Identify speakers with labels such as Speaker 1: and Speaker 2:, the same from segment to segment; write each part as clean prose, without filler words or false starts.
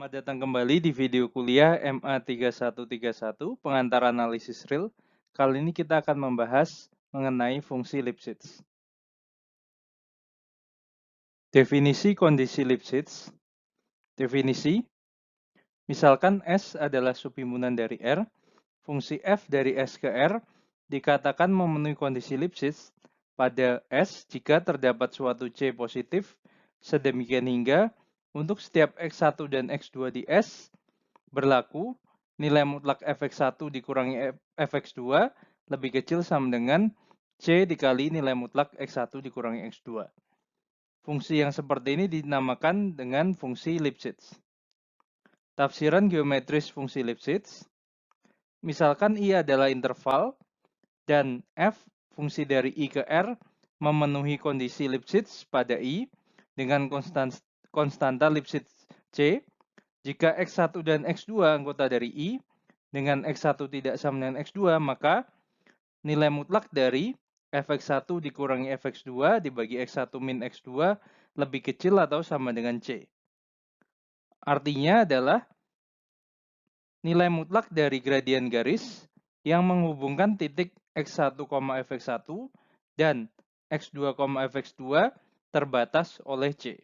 Speaker 1: Selamat datang kembali di video kuliah MA3131 pengantar analisis real. Kali ini kita akan membahas mengenai fungsi Lipschitz. Definisi kondisi Lipschitz. Definisi, misalkan S adalah subhimpunan dari R, fungsi f dari S ke R dikatakan memenuhi kondisi Lipschitz pada S jika terdapat suatu C positif, sedemikian hingga untuk setiap X1 dan X2 di S berlaku nilai mutlak fx1 dikurangi fx2 lebih kecil sama dengan C dikali nilai mutlak x1 dikurangi x2. Fungsi yang seperti ini dinamakan dengan fungsi Lipschitz. Tafsiran geometris fungsi Lipschitz, misalkan I adalah interval dan f fungsi dari I ke R memenuhi kondisi Lipschitz pada I dengan konstanta Lipschitz C. Jika X1 dan X2 anggota dari I, dengan X1 tidak sama dengan X2, maka nilai mutlak dari fx1 dikurangi fx2 dibagi X1 min X2 lebih kecil atau sama dengan C. Artinya adalah nilai mutlak dari gradien garis yang menghubungkan titik X1, fx1 dan X2, fx2 terbatas oleh C.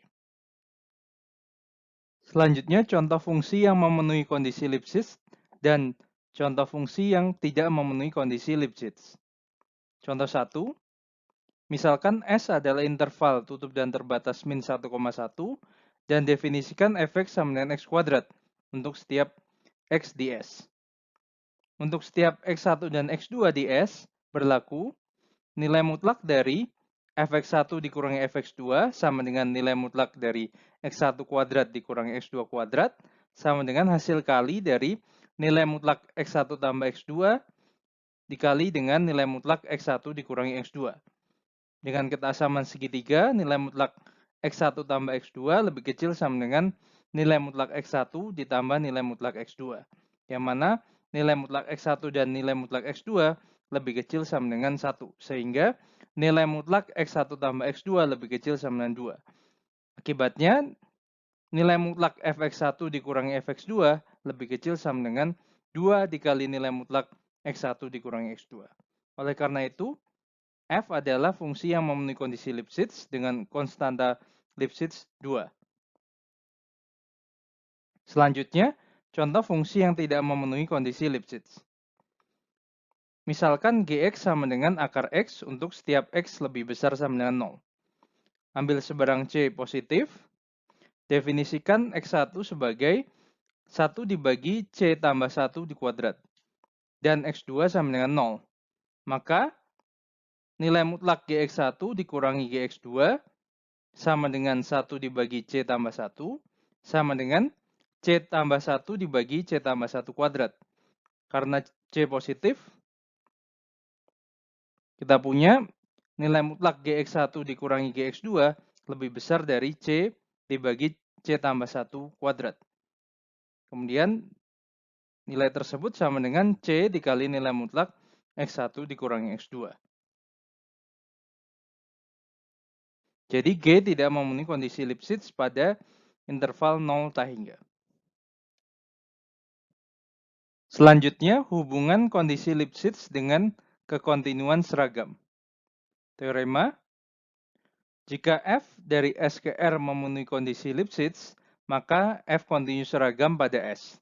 Speaker 1: Selanjutnya, contoh fungsi yang memenuhi kondisi Lipschitz dan contoh fungsi yang tidak memenuhi kondisi Lipschitz. Contoh 1, misalkan S adalah interval tutup dan terbatas min 1,1 dan definisikan fx sama dengan x kuadrat untuk setiap x di S. Untuk setiap x1 dan x2 di S berlaku nilai mutlak dari fx1 dikurangi fx2 sama dengan nilai mutlak dari x1 kuadrat dikurangi x2 kuadrat sama dengan hasil kali dari nilai mutlak x1 tambah x2 dikali dengan nilai mutlak x1 dikurangi x2. Dengan keasaman segitiga, nilai mutlak x1 tambah x2 lebih kecil sama dengan nilai mutlak x1 ditambah nilai mutlak x2. Yang mana nilai mutlak x1 dan nilai mutlak x2 lebih kecil sama dengan 1. Sehingga nilai mutlak x1 tambah x2 lebih kecil sama dengan 2. Akibatnya, nilai mutlak fx1 dikurangi fx2 lebih kecil sama dengan 2 dikali nilai mutlak x1 dikurangi x2. Oleh karena itu, f adalah fungsi yang memenuhi kondisi Lipschitz dengan konstanta Lipschitz 2. Selanjutnya, contoh fungsi yang tidak memenuhi kondisi Lipschitz. Misalkan Gx sama dengan akar X untuk setiap X lebih besar sama dengan 0. Ambil sebarang C positif, definisikan X1 sebagai 1 dibagi C tambah 1 di kuadrat. Dan X2 sama dengan 0. Maka, nilai mutlak Gx1 dikurangi Gx2 sama dengan 1 dibagi C tambah 1 sama dengan C tambah 1 dibagi C tambah 1 kuadrat. Karena C positif, kita punya nilai mutlak Gx1 dikurangi Gx2 lebih besar dari C dibagi C tambah 1 kuadrat. Kemudian nilai tersebut sama dengan C dikali nilai mutlak X1 dikurangi X2. Jadi G tidak memenuhi kondisi Lipschitz pada interval 0 tak hingga. Selanjutnya, hubungan kondisi Lipschitz dengan kekontinuan seragam. Teorema, jika f dari S ke R memenuhi kondisi Lipschitz, maka f kontinu seragam pada S.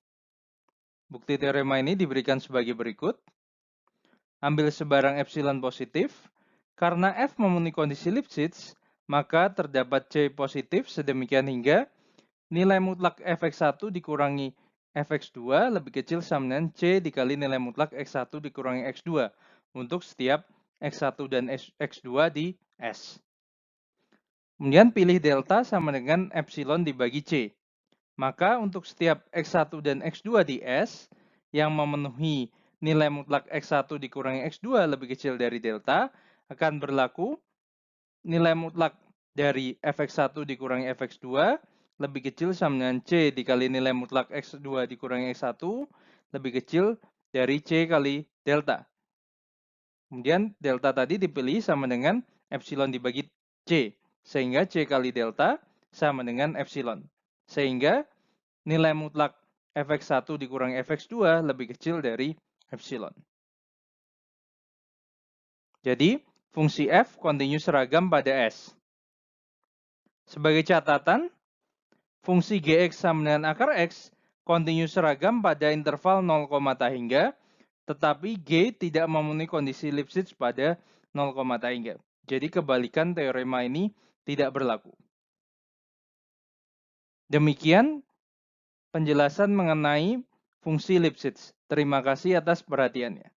Speaker 1: Bukti teorema ini diberikan sebagai berikut. Ambil sebarang epsilon positif. Karena f memenuhi kondisi Lipschitz, maka terdapat C positif sedemikian hingga nilai mutlak fx1 dikurangi fx2 lebih kecil sama dengan C dikali nilai mutlak x1 dikurangi x2 untuk setiap x1 dan x2 di S. Kemudian pilih delta sama dengan epsilon dibagi C. Maka untuk setiap x1 dan x2 di S yang memenuhi nilai mutlak x1 dikurangi x2 lebih kecil dari delta akan berlaku nilai mutlak dari fx1 dikurangi fx2 lebih kecil sama dengan C dikali nilai mutlak x2 dikurangi x1 lebih kecil dari C kali delta. Kemudian delta tadi dipilih sama dengan epsilon dibagi C. Sehingga C kali delta sama dengan epsilon. Sehingga nilai mutlak fx1 dikurang fx2 lebih kecil dari epsilon. Jadi, fungsi f kontinu seragam pada S. Sebagai catatan, fungsi gx sama dengan akar x kontinu seragam pada interval 0, hingga, tetapi g tidak memenuhi kondisi Lipschitz pada 0, hingga. Jadi kebalikan teorema ini tidak berlaku. Demikian penjelasan mengenai fungsi Lipschitz. Terima kasih atas perhatiannya.